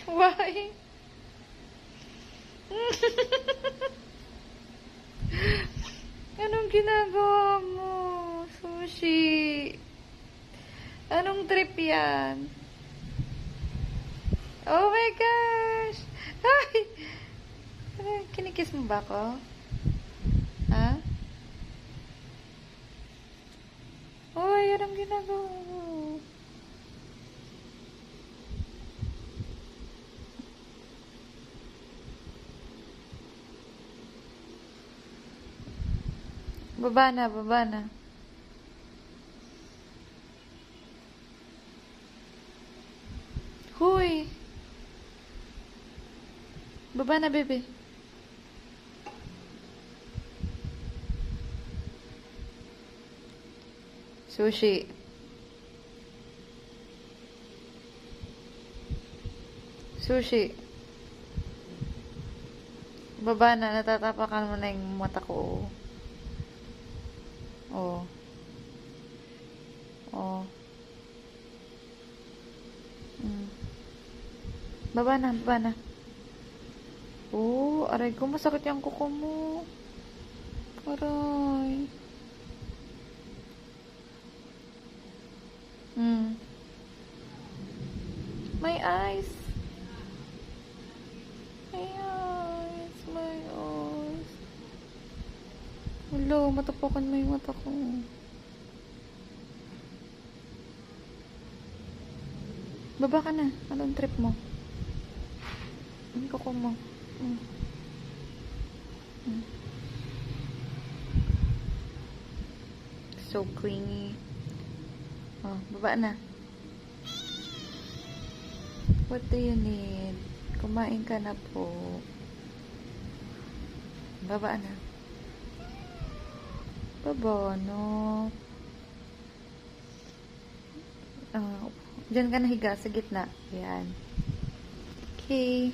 Why? Anong ginagawa mo, Sushi? Anong trip yan? Oh my gosh! Ay! Kinikiss mo ba ako? Ha? Uy, anong ginagawa mo? Baba na, baba na. Huy! Baba na, bebe. Sushi. Sushi. Baba na, natatapakan mo na yung mata ko. Oh. Oh. Baba na, baba na. Oh, aray ko, masakit yung kuko mo. Aray. My eyes. My eyes. My eyes. Hello, matapakan mo yung mata ko. Baba ka na. Anong trip mo? Ang kuko mo. So clingy. Oh, baba na. What do you need? Kumain ka na po. Baba na. Baba, no. Diyan ka nahiga sa gitna. Yan. Okay.